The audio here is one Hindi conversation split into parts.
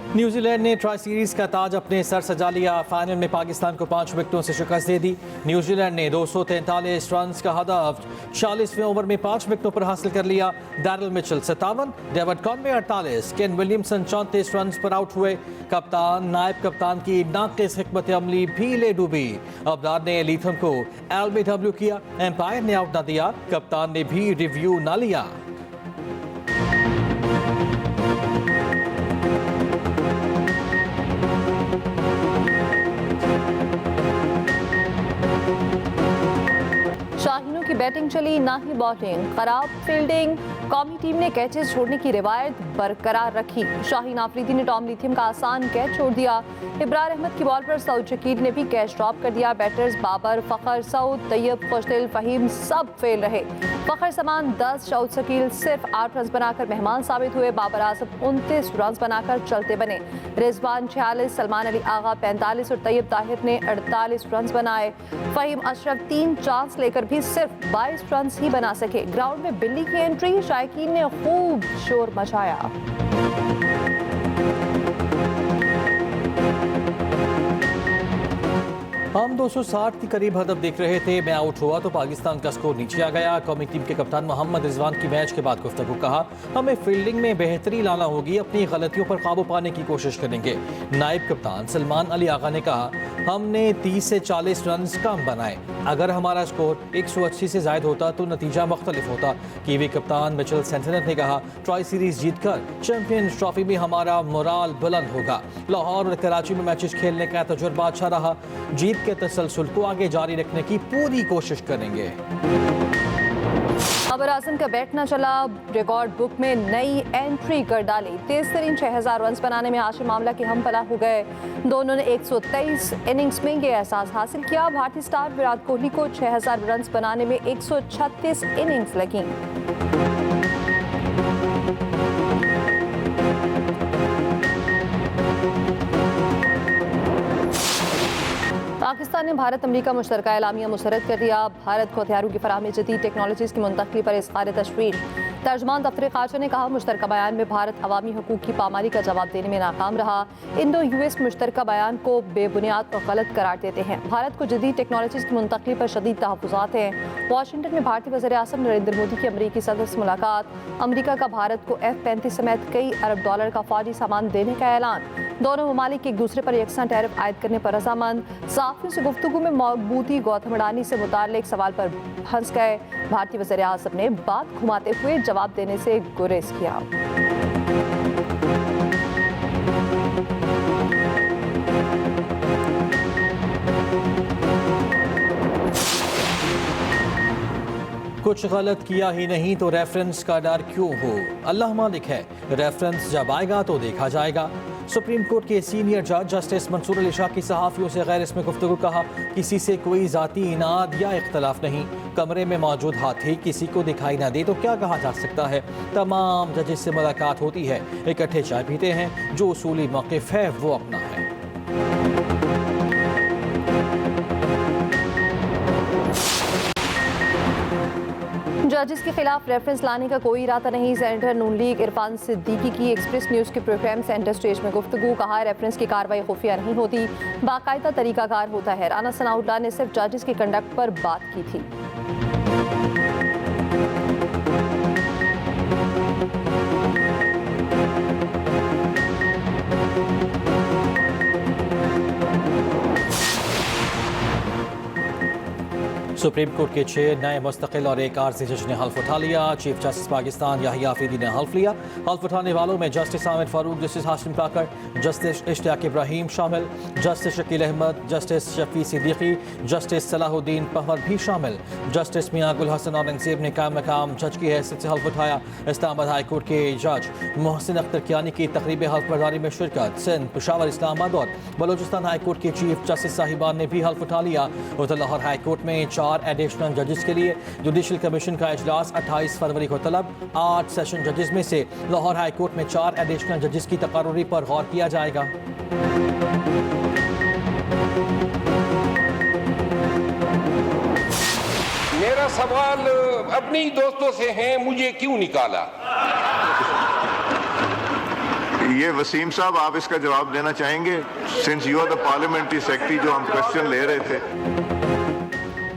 न्यूजीलैंड ने ट्राई सीरीज का ताज अपने सर सजा लिया। फाइनल में पाकिस्तान को 5 विकेटों से शिकस्त दे दी। न्यूजीलैंड ने 243 रन का हदफ 40वें ओवर में 5 विकेटों पर हासिल कर लिया। Daryl Mitchell 57, David Conway 48, Kane Williamson 34 run पर आउट हुए। कप्तान नायब कप्तान की नाकिस हिकमत अमली भी ले डूबी। अबरार ने लीथम को LBW किया, एम्पायर ने आउट न दिया, कप्तान ने भी रिव्यू न लिया। शाहीनों की बैटिंग चली ना ही बॉलिंग, खराब फील्डिंग। कौमी टीम ने कैचेस छोड़ने की रिवायत बरकरार रखी। शाहीन आफरीदी ने टॉम लीथियम का आसान कैच छोड़ दिया। इब्रार अहमद की बॉल पर सऊद शकील ने भी कैच ड्रॉप कर दिया। बैटर्स बाबर, फखर, सऊद, तैयब, खुशदिल, फहीम सब फेल रहे। फखर समान 10, सऊद शकील सिर्फ 8 रन बनाकर मेहमान साबित हुए। बाबर आजम 29 रन बनाकर चलते बने। रिजवान 46, सलमान अली आगा 45 और तैयब ताहिर ने 48 रन बनाए। फहीम अशरफ 3 चांस लेकर भी सिर्फ 22 रन ही बना सके। ग्राउंड में बिल्ली की एंट्री, शायकीन ने खूब शोर मचाया। हम 260 के करीब हदफ देख रहे थे। मैं आउट हुआ तो पाकिस्तान का स्कोर नीचे आ गया। कौमी टीम के कप्तान मोहम्मद रिजवान की मैच के बाद गुफ्तगू कहा, हमें फील्डिंग में बेहतरी लाना होगी, अपनी गलतियों पर काबू पाने की कोशिश करेंगे। नायब कप्तान सलमान अली आगा ने कहा, हमने 30 से 40 रन कम बनाए। अगर हमारा स्कोर 180 से ज्यादा होता तो नतीजा मुख्तलिफ होता। कीवी कप्तान मिचेल सेंटनर ने कहा, ट्राई सीरीज जीतकर चैंपियंस ट्रॉफी में हमारा मोराल बुलंद होगा। लाहौर और कराची में मैचेस खेलने का तजुर्बा अच्छा रहा। जीत के तसलसल को आगे जारी रखने की पूरी कोशिश करेंगे। बाबर आजम का बैट न चला, रिकॉर्ड बुक में नई एंट्री कर डाली। तेज तरीन 6000 रन बनाने में हाशिम आमला के हम पला हो गए। दोनों ने 123 इनिंग्स में ये एहसास हासिल किया। भारतीय स्टार विराट कोहली को 6000 रन बनाने में 136 इनिंग्स लगी। पाकिस्तान ने भारत अमरीका मुश्तरका एलामिया मुस्तरद कर दिया। भारत को हथियारों की फराहमी, जदीद टेक्नोलॉजीज़ की मुंतकली पर इज़हार तशवीश। तर्जमान दफ्तर खारजा ने कहा, मुश्तरका बयान में भारत अवामी हकूक़ की पामाली का जवाब देने में नाकाम रहा। इंडो US मुश्तरका बयान को बेबुनियाद और गलत करार देते हैं। भारत को जदीद टेक्नोलॉजीज़ की मुंतकली पर शदीद तहफ़्फ़ुज़ात हैं। वाशिंगटन में भारतीय वज़ीर आज़म नरेंद्र मोदी की अमरीकी सदर से मुलाकात। अमरीका का भारत को F-35 समेत कई अरब डॉलर का फौजी सामान देने का ऐलान। दोनों ममालिक एक दूसरे पर यकसां टैरिफ आयद करने पर रजामंद। सहाफ़ियों से गुफ्तगू में मौजूदी गौतम अडानी से मुताल्लिक सवाल पर फंस गए। भारतीय वज़ीर आज़म ने बात घुमाते हुए जवाब देने से गुरेज किया। कुछ गलत किया ही नहीं तो रेफरेंस का डर क्यों हो, अल्लाह मालिक है। रेफरेंस जब आएगा तो देखा जाएगा। सुप्रीम कोर्ट के सीनियर जज जस्टिस मंसूर अली शाह की सहाफ़ियों से गैर इसमें गुफ्तगू, कहा, किसी से कोई ज़ाती इनाद या इख्तलाफ नहीं। कमरे में मौजूद हाथी किसी को दिखाई ना दे तो क्या कहा जा सकता है। तमाम जजेस से मुलाकात होती है, इकट्ठे चाय पीते हैं। जो उसूली मौक़िफ़ है वो अपना है। जजेस के खिलाफ रेफरेंस लाने का कोई इरादा नहीं। सेनेटर नून लीग इरफान सिद्दीकी की एक्सप्रेस न्यूज़ के प्रोग्राम सेंटर स्टेज में गुफ्तगू, कहा, रेफरेंस की कार्रवाई खुफिया नहीं होती, बाकायदा तरीकाकार होता है। राना सनाउल्लाह ने सिर्फ जजेस की कंडक्ट पर बात की थी। सुप्रीम कोर्ट के 6 नए मुस्तकिल और एक आरज़ी जज ने हल्फ उठा लिया। चीफ जस्टिस पाकिस्तान याहिया आफरीदी ने हल्फ लिया। हल्फ उठाने वालों में justice Aamir Farooq, justice Hashim Takar, justice Ishtiaq Ibrahim शामिल, justice Shakeel Ahmed, justice Shafi Siddiqui, justice Salahuddin Pahwar भी शामिल। जस्टिस मियां गुल हसन औरंगजेब ने कायम मकाम जज की हैसियत से हल्फ उठाया। इस्लामाबाद हाई कोर्ट के जज मोहसिन अख्तर कियानी की तकरीब हल्फ बर्दारी में शिरकत। सिंध, पेशावर, इस्लामाबाद और बलोचिस्तान हाई कोर्ट के चीफ जस्टिस साहिबान ने भी हल्फ उठा लिया। उधर लाहौर हाई कोर्ट में 4 एडिशनल जजेस के लिए जुडिशल कमीशन का इजलास 28 फरवरी को तलब। 8 सेशन जजेस में से लाहौर हाई कोर्ट में 4 एडिशनल जजेस की तकर्री पर गौर किया जाएगा। मेरा सवाल अपने ही दोस्तों से है, मुझे क्यों निकाला? ये वसीम साहब, आप इसका जवाब देना चाहेंगे, since you are the parliamentary secretary, जो हम क्वेश्चन ले रहे थे।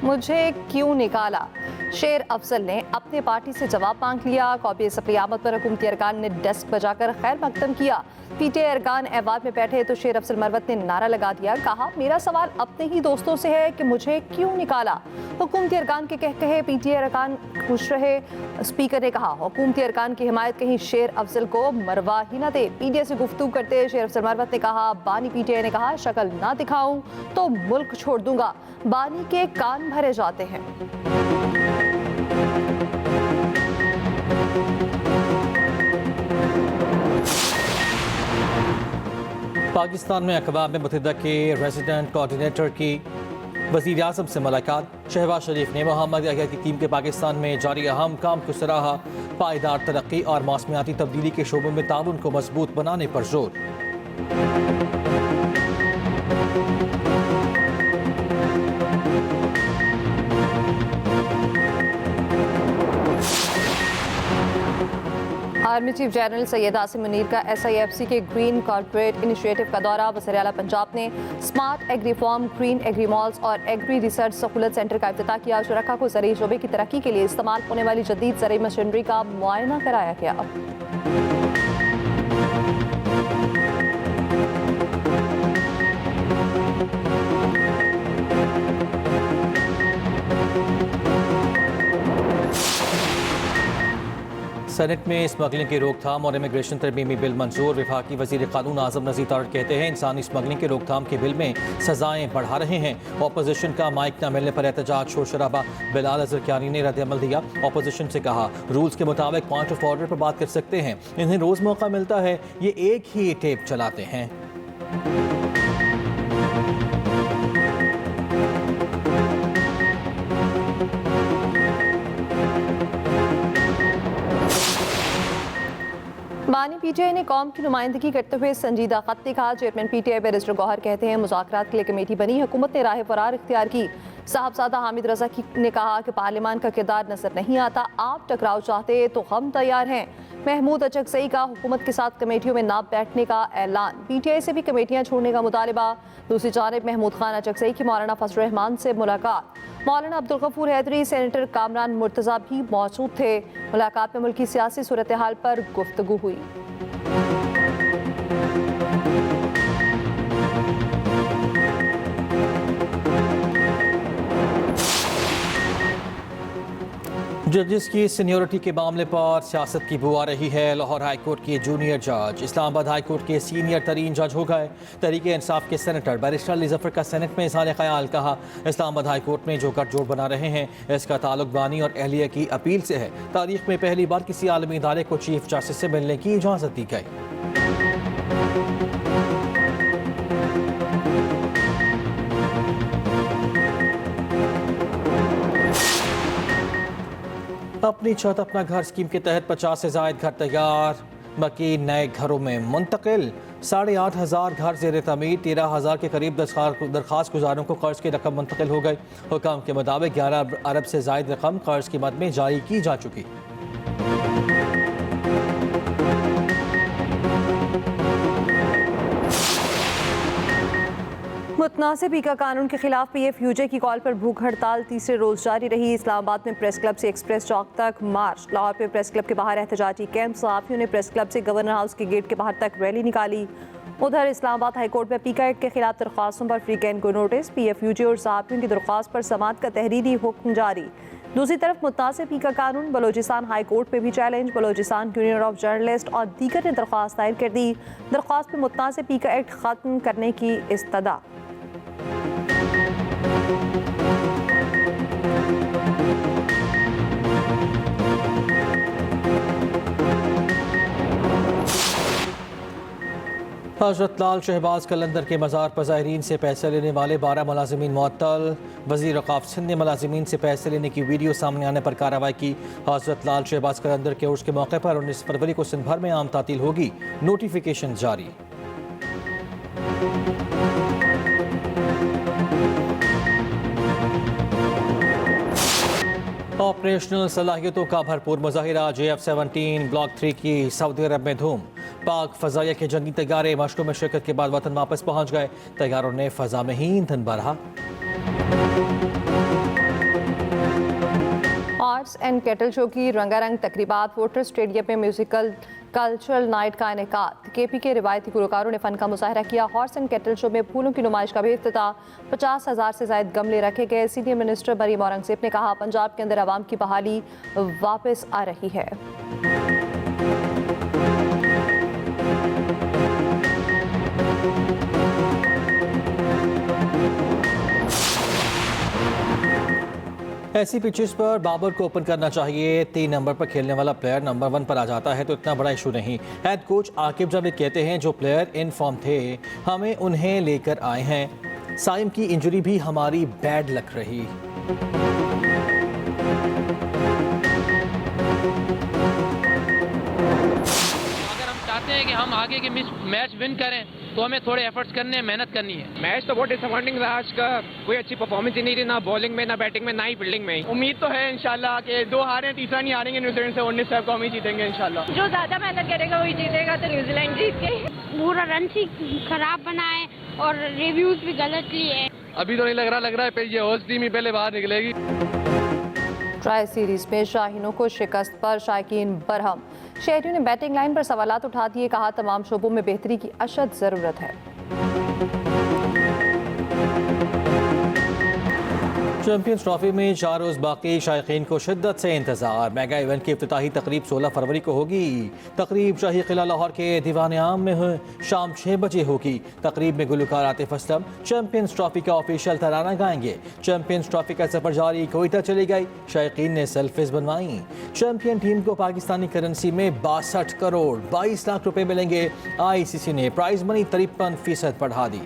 मुझे क्यों निकाला? शेर अफजल ने अपने पार्टी से जवाब मांग लिया। कौमी सफरी आमद पर हुकूमती अरकान ने डेस्क बजाकर खैर मकदम किया। पीटीआई अरकान ऐवान में बैठे तो शेर अफजल मरवत ने नारा लगा दिया। कहा, मेरा सवाल अपने ही दोस्तों से है कि मुझे क्यों निकाला। हुकूमती अरकान के कहे पीटीआई अरकान खुश रहे। स्पीकर ने कहा, हुकूमती अरकान की हिमायत कहीं शेर अफजल को मरवा ही न दे। पीटीआई से गुफ्तगू करते शेर अफजल मरवत ने कहा, बानी पीटीआई ने कहा, शक्ल ना दिखाऊं तो मुल्क छोड़ दूंगा। बानी के कान भरे जाते हैं। पाकिस्तान में अक़वाम मुत्तहिदा के रेजिडेंट कोऑर्डिनेटर की वज़ीर आज़म से मुलाकात। शहबाज शरीफ ने मोहम्मद याहिया की टीम के पाकिस्तान में जारी अहम काम को सराहा। पायदार तरक्की और मौसमियाती तब्दीली के शोबों में ताउन को मजबूत बनाने पर जोर। Army chief general Syed Asim Munir का SIFC के ग्रीन कॉर्पोरेट इनिशिएटिव का दौरा। वज़ीर आला पंजाब ने smart agri farm, green agri malls और एग्री रिसर्च सहूलत सेंटर का इफ्तिताह किया। शुरका को ज़रूरी शोबे की तरक्की के लिए इस्तेमाल होने वाली जदीद ज़रूरी मशीनरी का मुआयना कराया गया। सेनेट में स्मगलिंग की रोकथाम और इमिग्रेशन तरमीमी बिल मंजूर। वफाकी वज़ीर क़ानून आज़म नज़ीर तारड़ कहते हैं, इंसानी स्मगलिंग की रोकथाम के बिल में सजाएं बढ़ा रहे हैं। अपोजिशन का माइक न मिलने पर एहतजाज शोर शराबा। बिलाल अज़हर कियानी ने रद्द-ए-अमल दिया। अपोजिशन से कहा, रूल्स के मुताबिक पॉइंट ऑफ ऑर्डर पर बात कर सकते हैं, इन्हें रोज़ मौका मिलता है, ये एक ही टेप चलाते हैं। बानी पीटीआई ने कौम की नुमाइंदगी करते हुए संजीदा खत लिखा। चेयरमैन पीटीआई बैरिस्टर गौहर कहते हैं, मुज़ाकरात के लिए कमेटी बनी, हुकूमत ने राह फरार इख्तियार की। साहबजादा हामिद रजा ने कहा कि पार्लियामान का किरदार नजर नहीं आता, आप टकराव चाहते तो हम तैयार हैं। महमूद अचकज़ई का हुकूमत के साथ कमेटियों में ना बैठने का ऐलान। पीटीआई से भी कमेटियां छोड़ने का मुतालबा। दूसरी जानिब महमूद खान अचकज़ई की मौलाना फजल रहमान से मुलाकात। मौलाना अब्दुल गफूर हैदरी, सेनेटर कामरान मुर्तज़ा भी मौजूद थे। मुलाकात में मुल्की सियासी सूरत हाल पर गुफ्तगू हुई। जजेस की सीनियरिटी के मामले पर सियासत की बू आ रही है। लाहौर हाई कोर्ट के जूनियर जज इस्लामाबाद हाई कोर्ट के सीनियर तरीन जज हो गए। तहरीक इंसाफ के सेनेटर बैरिस्टर अली जफर का सेनेट में इज़हार ख्याल। कहा, इस्लामाबाद हाई कोर्ट में जो गठजोड़ बना रहे हैं, इसका ताल्लुक बानी और अहलिया की अपील से है। तारीख में पहली बार किसी आलमी इदारे को चीफ जस्टिस से मिलने की इजाज़त दी गई। अपनी छत अपना घर स्कीम के तहत 50 से ज़ायद घर तैयार। बाकी नए घरों में मुंतकिल। 8,500 घर ज़ेर तमीर। 13,000 के करीब दरख्वास्त गुजारों को कर्ज की रकम मुंतकिल हो गई। हुकाम के मुताबिक 11 अरब से ज़ायद रकम कर्ज की मद में जारी की जा चुकी। मुतनासिब का कानून के खिलाफ PFUJ की कॉल पर भूख हड़ताल तीसरे रोज जारी रही। इस्लामाबाद में प्रेस क्लब से एक्सप्रेस चौक तक मार्च। लाहौर में प्रेस क्लब के बाहर एहतजाजी कैंप। सहाफ़ियों ने प्रेस क्लब से गवर्नर हाउस के गेट के बाहर तक रैली निकाली। उधर इस्लामाबाद हाई कोर्ट में पीका एक्ट के खिलाफ दरख्वास्तों पर फ्री कैन को नोटिस। PFUJ और सहाफ़ियों की दरख्वास्त पर समाअत का तहरीरी हुक्म जारी। दूसरी तरफ मुतनासिब का कानून बलोचिस्तान हाई कोर्ट में भी challenge. Balochistan union of journalist और दीगर ने दरख्वास्त दायर कर दी। दरख्वास्त में मुतनासिब का एक्ट खत्म करने की इस्तदा। हज़रत लाल शहबाज कलंदर के मज़ार पर ज़ायरीन से पैसे लेने वाले 12 मुलाजिमीन मुअत्तल। वज़ीर औक़ाफ़ सिंध ने मुलाजिमीन से पैसे लेने की वीडियो सामने आने पर कार्रवाई की। हज़रत लाल शहबाज कलंदर के उर्स के मौके पर 19 फरवरी को सिंध भर में आम तातील होगी। नोटिफिकेशन जारी। ऑपरेशनल सलाहियतों का भरपूर मुजाहिरा। JF-17 ब्लॉक 3 की सऊदी अरब में धूम। पाक फजाइया के जंगी तैयारे मशकों में शिरकत के बाद वतन वापस पहुंच गए। तैयारों ने फजा में ही ईंधन भरा। आर्ट्स एंड केटल शो की रंगारंग तकरीबात वोटर स्टेडियम में म्यूजिकल कल्चरल नाइट का इनेकाद। केपी के रिवायती गुलकारों ने फन का मुजाहरा किया। हॉर्स एंड केटल शो में फूलों की नुमाइश का भी इफ्तिताह। 50,000 से ज्यादा गमले रखे गए। सीनियर मिनिस्टर मरीम औरंगजेब ने कहा, पंजाब के अंदर आवाम की बहाली वापस आ रही है। ऐसी पिचेस पर बाबर को ओपन करना चाहिए। 3 नंबर पर खेलने वाला प्लेयर नंबर 1 पर आ जाता है तो इतना बड़ा इशू नहीं। हेड कोच आकिब जावेद कहते हैं, जो प्लेयर इन फॉर्म थे हमें उन्हें लेकर आए हैं। साइम की इंजरी भी हमारी बैड लक रही। चाहते हैं कि हम आगे के मैच विन करें तो हमें थोड़े एफर्ट्स करने हैं, मेहनत करनी है। मैच तो बहुत डिसअपॉइंटिंग रहा आज का। कोई अच्छी परफॉर्मेंस ही नहीं थी, ना बॉलिंग में, ना बैटिंग में, ना ही फील्डिंग में। उम्मीद तो है इंशाल्लाह कि 2 हारें, तीसरा नहीं हारेंगे न्यूजीलैंड से। 19 साहब को हम ही जीतेंगे इंशाल्लाह। जो ज्यादा मेहनत करेगा वही जीतेगा, तो न्यूजीलैंड जीत गई। पूरा रन ही खराब बनाए और रिव्यूज भी गलत लिए। अभी तो नहीं लग रहा है ये होस्ट टीम ही पहले बाहर निकलेगी। ट्राई सीरीज में शाहीनों को शिकस्त पर शायकीन बरहम। शहरियों ने बैटिंग लाइन पर सवालात उठा दिए। कहा, तमाम शोबों में बेहतरी की अशद जरूरत है। चैंपियंस ट्रॉफी में 4 रोज बाकी। शायकीन को शिद्दत से इंतजार। मेगा इवेंट की इफ्तिताही तकरीब 16 फरवरी को होगी। तकरीब शाही किला लाहौर के दीवान आम में शाम 6 बजे होगी। तकरीब में गुलकार आतिफ असलम चैंपियंस ट्रॉफी का ऑफिशियल तराना गाएंगे। चैंपियंस ट्रॉफी का सफर जारी, कोयटा चली गई। शायकीन ने सेल्फीज बनवाई। चैंपियन टीम को पाकिस्तानी करेंसी में 62 करोड़ 22 लाख रुपए मिलेंगे। ICC ने प्राइज मनी 53% बढ़ा दी।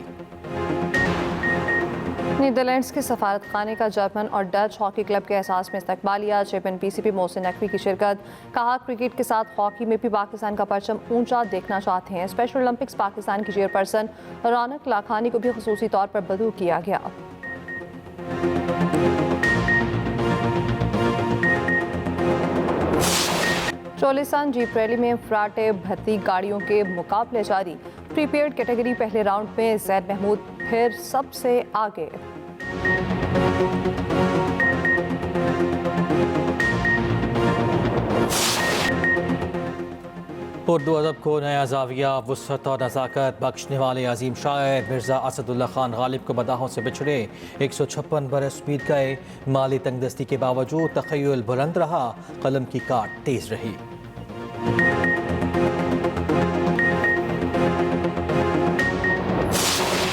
नीदरलैंड्स के सफारत खाने का जर्मन और डच हॉकी क्लब के एहसास में इस्तकबालिया। चैंपियन PCB मोहसिन नकवी की शिरकत। कहा, क्रिकेट के साथ हॉकी में भी पाकिस्तान का परचम ऊंचा देखना चाहते हैं। स्पेशल ओलंपिक्स पाकिस्तान की चेयरपर्सन रौनक लाखानी को भी खुसूसी तौर पर बदू किया गया। चोलिस्तान जीप रैली में फ्राटे भर्ती गाड़ियों के मुकाबले जारी। प्रीपेड कैटेगरी पहले राउंड में जैद महमूद फिर सबसे आगे। उर्दू अदब को नया जाविया, वुसअत और नज़ाकत बख्शने वाले अजीम शायर मिर्ज़ा असदुल्ला खान गालिब को बदाहों से बिछड़े 156 बरस बीत गए। माली तंगदस्ती के बावजूद तख़य्युल बुलंद रहा, कलम की काट तेज रही।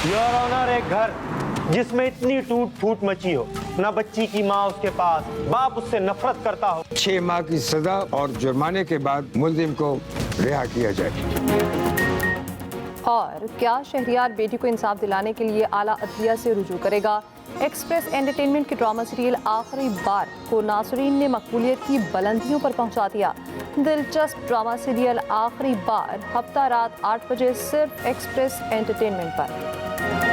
योर ऑनर, एक घर जिसमें इतनी टूट फूट मची हो, ना बच्ची की माँ उसके पास, बाप उससे नफरत करता हो। 6 माह की सजा और जुर्माने के बाद मुलजिम को रिहा किया जाए। और क्या शहरियार बेटी को इंसाफ दिलाने के लिए आला अदलिया से रुजू करेगा? एक्सप्रेस एंटरटेनमेंट की ड्रामा सीरियल आखिरी बार को नाज़रीन ने मकबूलियत की बुलंदियों पर पहुंचा दिया। दिलचस्प ड्रामा सीरियल आखिरी बार हफ्ता रात 8 बजे सिर्फ एक्सप्रेस एंटरटेनमेंट पर।